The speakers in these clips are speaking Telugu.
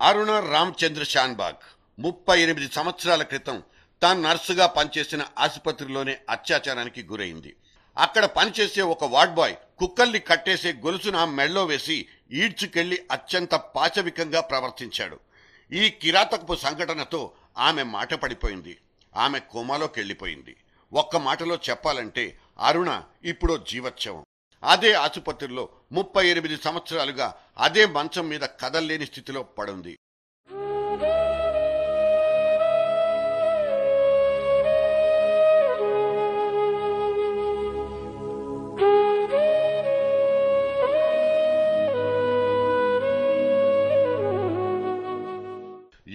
అరుణ రామచంద్ర శాన్బాగ్ 38 సంవత్సరాల క్రితం తాను నర్సుగా పనిచేసిన ఆసుపత్రిలోనే అత్యాచారానికి గురైంది. అక్కడ పనిచేసే ఒక వార్డ్ బాయ్ కుక్కల్ని కట్టేసే గొలుసును ఆమె మెడలో వేసి ఈడ్చుకెళ్లి అత్యంత పాశవికంగా ప్రవర్తించాడు. ఈ కిరాతకపు సంఘటనతో ఆమె మాట పడిపోయింది. ఆమె కోమాలోకి వెళ్ళిపోయింది. ఒక్క మాటలో చెప్పాలంటే అరుణ ఇప్పుడు జీవోత్సవం. అదే ఆసుపత్రిలో 38 సంవత్సరాలుగా అదే మంచం మీద కదల్లేని స్థితిలో పడుంది.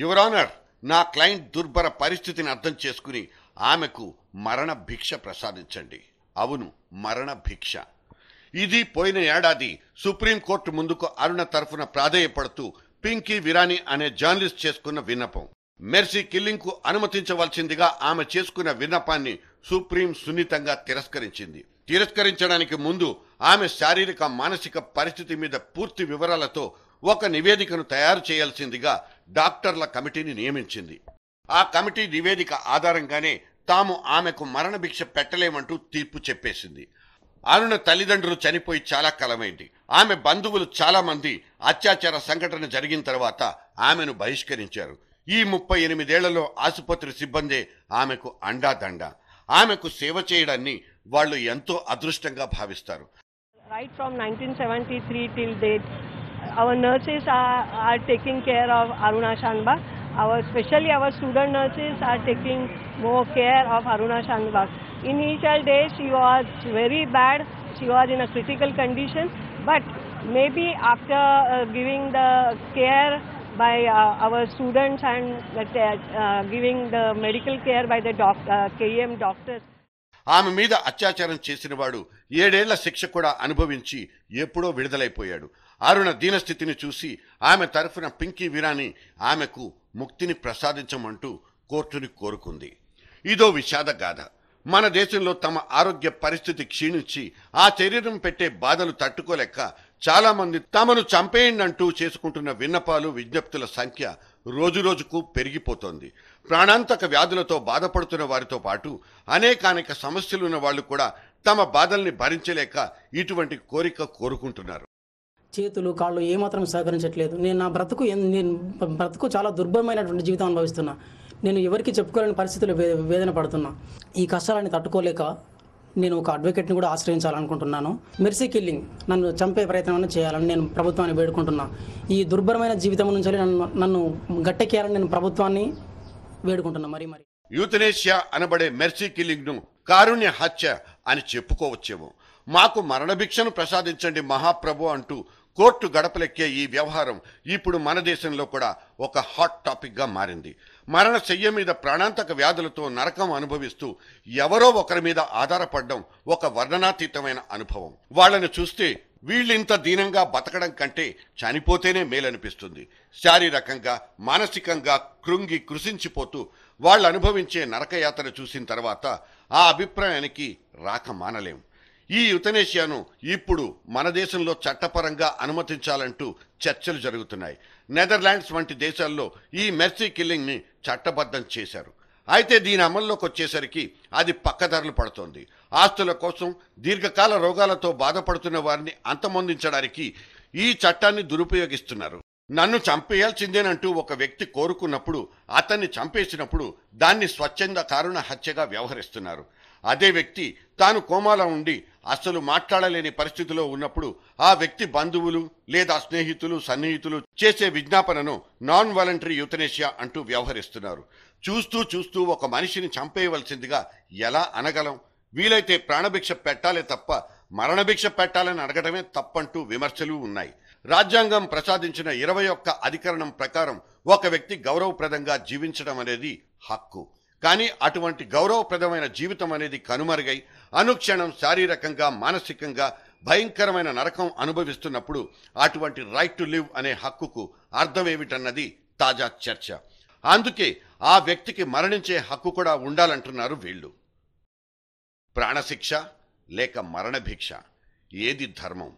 యువర్ ఆనర్, నా క్లయింట్ దుర్భర పరిస్థితిని అర్థం చేసుకుని ఆమెకు మరణ భిక్ష ప్రసాదించండి. అవును, మరణ భిక్ష. ఇది పోయిన ఏడాది సుప్రీంకోర్టు ముందుకు అరుణ తరఫున ప్రాధేయపడుతూ పింకీ విరాని అనే జర్నలిస్ట్ చేసుకున్న విన్నపం. మెర్సీ కిల్లింగ్ కు అనుమతించవలసిందిగా ఆమె చేసుకున్న విన్నపాన్ని సుప్రీం సున్నితంగా తిరస్కరించింది. తిరస్కరించడానికి ముందు ఆమె శారీరక మానసిక పరిస్థితి మీద పూర్తి వివరాలతో ఒక నివేదికను తయారు చేయాల్సిందిగా డాక్టర్ల కమిటీని నియమించింది. ఆ కమిటీ నివేదిక ఆధారంగానే తాము ఆమెకు మరణభిక్ష పెట్టలేమంటూ తీర్పు చెప్పేసింది. అరుణ తల్లిదండ్రులు చనిపోయి చాలా కాలమైంది. ఆమె బంధువులు చాలా మంది అత్యాచార సంఘటన జరిగిన తర్వాత ఆమెను బహిష్కరించారు. ఈ 38 ఏళ్లలో ఆసుపత్రి సిబ్బందే ఆమెకు అండాదండ. ఆమెకు సేవ చేయడాన్ని వాళ్ళు ఎంతో అదృష్టంగా భావిస్తారు. Right from 1973 till date, our nurses are taking care of Aruna Shanbag. Especially our student nurses are taking more care of Aruna Shanbag. Initial days she was very bad. She was in a critical condition. But maybe after giving the care by our students and giving the medical care by the KEM doctors. ఆమె మీద అత్యాచారం చేసిన వాడు 7 ఏళ్ల శిక్ష కూడా అనుభవించి ఎప్పుడో విడుదలైపోయాడు. అరుణ దీనస్థితిని చూసి ఆమె తరఫున పింకీ విరాని ఆమెకు ముక్తిని ప్రసాదించమంటూ కోర్టుని కోరుకుంది. ఇదో విషాద గాథ. మన దేశంలో తమ ఆరోగ్య పరిస్థితి క్షీణించి ఆ శరీరం పెట్టే బాధలు తట్టుకోలేక చాలా మంది తమను చంపేయండంటూ చేసుకుంటున్న విన్నపాలు విజ్ఞప్తుల సంఖ్య రోజురోజుకు పెరిగిపోతోంది. ప్రాణాంతక వ్యాధులతో బాధపడుతున్న వారితో పాటు అనేకానేక సమస్యలున్న వాళ్ళు కూడా తమ బాధల్ని భరించలేక ఇటువంటి కోరిక కోరుకుంటున్నారు. చేతులు కాళ్ళు ఏమాత్రం సహకరించట్లేదు. నేను బ్రతుకు చాలా దుర్భరమైనటువంటి జీవితం అనుభవిస్తున్నా. నేను ఎవరికి చెప్పుకోలేని పరిస్థితులు వేదన పడుతున్నా. ఈ కష్టాలని తట్టుకోలేక నేను ఒక అడ్వకేట్ని కూడా ఆశ్రయించాలనుకుంటున్నాను. మెర్సీ కిల్లింగ్ నన్ను చంపే ప్రయత్నం చేయాలని నేను ప్రభుత్వాన్ని వేడుకుంటున్నా. ఈ దుర్భరమైన జీవితం నుంచి నన్ను గట్టెక్కేయాలని నేను ప్రభుత్వాన్ని వేడుకుంటున్నా. మరి యూథనేషియా అనబడే మెర్సీ కిల్లింగ్ ను కారుణ్య హత్య అని చెప్పుకోవచ్చేమో. మాకు మరణభిక్షను ప్రసాదించండి మహాప్రభు అంటూ కోర్టు గడపలెక్కే ఈ వ్యవహారం ఇప్పుడు మన దేశంలో కూడా ఒక హాట్ టాపిక్ గా మారింది. మరణ శయ్య మీద ప్రాణాంతక వ్యాధులతో నరకం అనుభవిస్తూ ఎవరో ఒకరి మీద ఆధారపడడం ఒక వర్ణనాతీతమైన అనుభవం. వాళ్ళని చూస్తే వీళ్ళింత దీనంగా బతకడం కంటే చనిపోతేనే మేలనిపిస్తుంది. శారీరకంగా మానసికంగా కృంగి కృషించిపోతూ వాళ్ళు అనుభవించే నరకయాత్ర చూసిన తర్వాత ఆ అభిప్రాయానికి రాక మానలేం. ఈ యుథనేషియాను ఇప్పుడు మన దేశంలో చట్టపరంగా అనుమతించాలంటూ చర్చలు జరుగుతున్నాయి. నెదర్లాండ్స్ వంటి దేశాల్లో ఈ మెర్సీ కిల్లింగ్ ని చట్టబద్ధం చేశారు. అయితే దీని అమల్లోకి వచ్చేసరికి అది పక్కదారులు పడుతోంది. ఆస్తుల కోసం దీర్ఘకాల రోగాలతో బాధపడుతున్న వారిని అంతమొందించడానికి ఈ చట్టాన్ని దురుపయోగిస్తున్నారు. నన్ను చంపేయాల్సిందేనంటూ ఒక వ్యక్తి కోరుకున్నప్పుడు అతన్ని చంపేసినప్పుడు దాన్ని స్వచ్ఛంద కారుణ హత్యగా వ్యవహరిస్తున్నారు. అదే వ్యక్తి తాను కోమాలో ఉండి అసలు మాట్లాడలేని పరిస్థితిలో ఉన్నప్పుడు ఆ వ్యక్తి బంధువులు లేదా స్నేహితులు సన్నిహితులు చేసే విజ్ఞాపనను నాన్ వాలంటరీ యూథనేషియా అంటూ వ్యవహరిస్తున్నారు. చూస్తూ చూస్తూ ఒక మనిషిని చంపేయవలసిందిగా ఎలా అనగలం? వీలైతే ప్రాణభిక్ష పెట్టాలే తప్ప మరణభిక్ష పెట్టాలని అడగడమే తప్పంటూ విమర్శలు ఉన్నాయి. రాజ్యాంగం ప్రసాదించిన 21వ అధికరణం ప్రకారం ఒక వ్యక్తి గౌరవప్రదంగా జీవించడం అనేది హక్కు. కానీ అటువంటి గౌరవప్రదమైన జీవితం అనేది కనుమరుగై అనుక్షణం శారీరకంగా మానసికంగా భయంకరమైన నరకం అనుభవిస్తున్నప్పుడు అటువంటి రైట్ టు లివ్ అనే హక్కుకు అర్థమేమిటన్నది తాజా చర్చ. అందుకే ఆ వ్యక్తికి మరణించే హక్కు కూడా ఉండాలంటున్నారు వీళ్ళు. ప్రాణశిక్ష లేక మరణభిక్ష, ఏది ధర్మం?